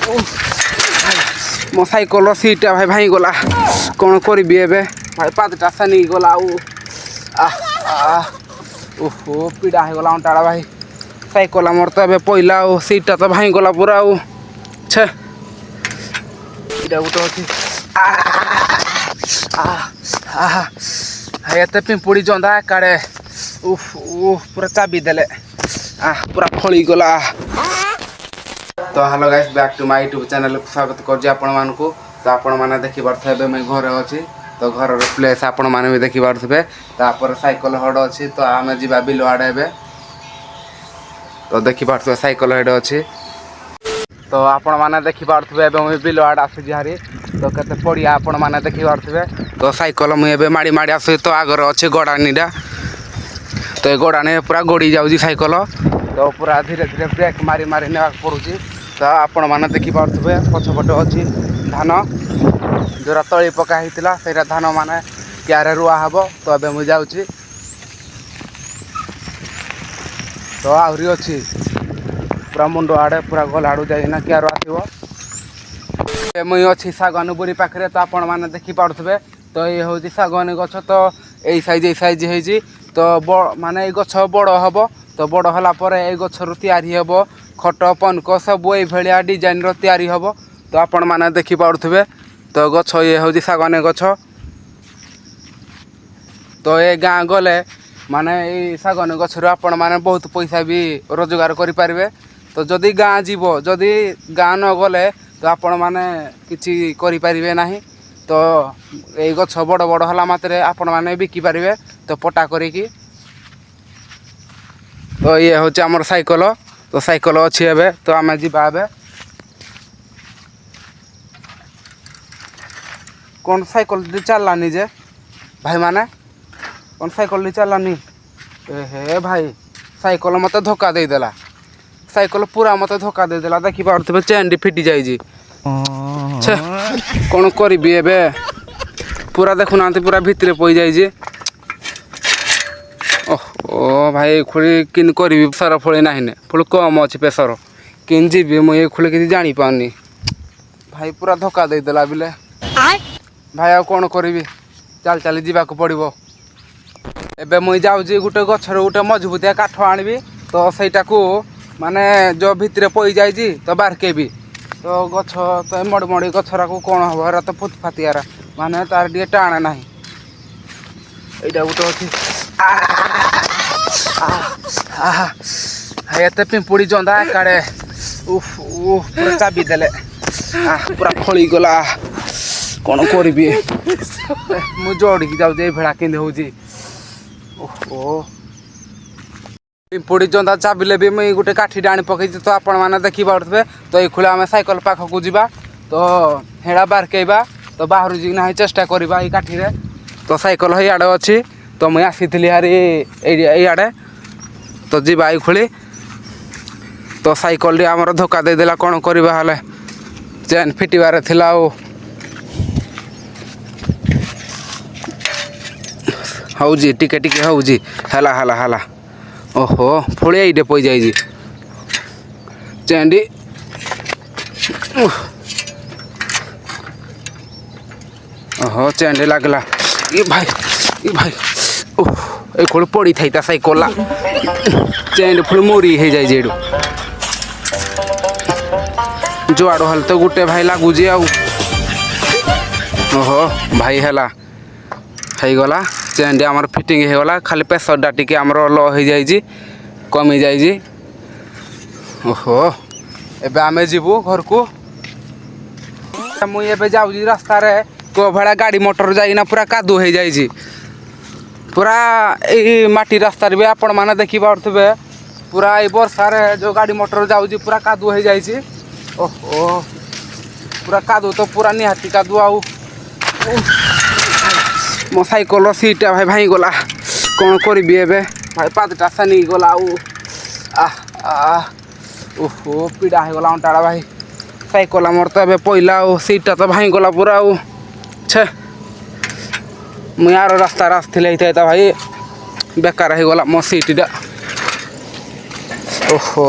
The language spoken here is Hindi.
मो साइकल सीटा भाई भाई गला कौन करी भाई पादटा से नहीं गला ओहो पीड़ा हो गला अंटाड़ा भाई साइकल मोर तो ए पहला सीटा तो भाई गला पूरा छे गोटे अच्छी एत पिंपुड़ी जंदा काड़े पूरा चाबी देले पूरा फली गला। तो hello guys back to my YouTube channel स्वागत कर आपण मानकू। तो आपण माने देखि पारथबे मैं घरे अछि तो घर प्लेस आपण माने भी देखि पारथबे तापर साइकल हड अछि तो आमे जिबा बिलो आडे हेबे तो देखि पारथबे साइकल हेड अछि तो आपण माने देखि पारथबे एबे मैं बिलो आड आसी जिहारी तो केते पड़िया आपण माने देखि पारथबे तो साइकल मैं एबे माड़ी माड़ी आसी तो आगर अछि गोडानीडा तो ये गोडानी पूरा गोड़ी जाउजी साइकल तो पूरा धीरे धीरे ब्रेक मारी मारी नेवा पड़ुची। तो आपण माने देखि पारथबे पछपटे अछि धान जोरा तळी पका हितला सेरा धान माने क्यारे रुआ हबो तो एबे मु जाउची तो आउरी अछि पूरा मुंडो आडे पूरा गोल आडू जाइना क्यारो आथिबो मुई अछि सागवान पाखरे तो आपण माने देखि पारथबे तो ये होची सागवान गछ तो ए साइज हेजी तो माने गछ बड़ हबो तो बड़ होला परे ए गछ रु तयारी हबो खट पनक सब ए भलिया डिजाइन रो तयारी हबो तो आपण माने देखि पारथबे तो गछ ये होची सागवान गछ तो ए गाँ गले माने ए सागवान गछ रु आपण माने बहुत पैसा भी रोजगार करि पारिबे। तो जदि गाँ जीवो जदि गाँ न गले तो आपण माने किछि करि पारिबे नाही तो ए गछ बड़ बड़ होला मात्रे आपण माने बिकि पारिबे तो पटा करिकी। तो ये होचे हमर साइकल तो साइकल अछि एबे तो आमे जिबा एबे कौन साइकल चलानी जे भाई माने कौन साइकल चलानी हे भाई साइकल मते धोखा दे देला साइकल पूरा मते धोखा दे देला देखि पारथबे चेन फिटी जाई जी छे कौन करिबी एबे पूरा देखुनांती पूरा भितरे पई जाई जी ओ भाई खुली किन करी प्रेसर फळे नाही ने फुल कम अछि प्रेसर किन जीबी मु ए खुले कि जानि पाउनी भाई पूरा धोखा दे देला बिले भाई आ कोन करिवि चल चल जीवा को पड़िबो एबे मुई जाउ जी गुटे गछर गुटे मजबूतिया काठ आनिबी तो सेटा को माने जो भितरे पई जाई जी तो बारकेबी तो गछ तो मड मडी गछरा को कोन हबो रा तो फुटफातियारा माने तार डिए टाणे नाही एटा गुटे अछि एत पिंपुड़ी जंदा काड़े पूरा चाबी देले पूरा फली गला कौन करी मु जोड़ी जाऊ भेड़ा कि ओहो पिंपुड़ी जंदा चाबिले भी मुई गोटे काठी डाणी पकई तो आपण माने देखि पारथबे तो ये खुला आमे साइकल पाख को जीवा तो हेड़ा बारकेबा तो बाहर जिना चेष्टा करबा ई काठी रे तो साइकल हे आडे अछि तो मुई आसीथिली हारी ए आडे तो जी बाई खुली तो साइकल आमर धोखा दे देला कौन करबा हाले चेन फिटिबारे थिला हौजी टिके टिके हौजी हला हला हला ओहो फुले एडे पई जाई जी चेंडी ओहो चेंडी लागला ई भाई ओह ए कोल पड़ी थाइता साइकल ला चेंड फुल मोरी हे जाई जेडू जो आडो हल तो गुटे भाई लागू जे आउ ओहो भाई हला हे गला चेंड हमर फिटिंग हे गला खाली प्रेशर डाटी के हमर लो हे जाई जी कमी जाई जी ओहो एबे आमे जीवु घर को मुई एबे जाउ जी रास्ता रे को भड़ा गाड़ी मोटर जाइना पूरा कादू हे जाई जी पूरा ए माटी रास्ता रे आपण माने देखि पारथबे पूरा ए वर्षा रे जो गाड़ी मोटर जाउ जी पूरा कादू हे जाई छी ओहो पूरा कादू तो पूरा निहाती कादू आउ मो साइकल सीटा भाई भाई गला कौन करी एबे भाई पादटा से नहीं गला ओहो पीड़ा हो गला अंटाड़ा भाई साइकल मोर तो ए पहला सीटा तो भाई गला पूरा छे मुई यार रास्ता रास्ते था भाई बेकार हो गला मो सीटा ओहो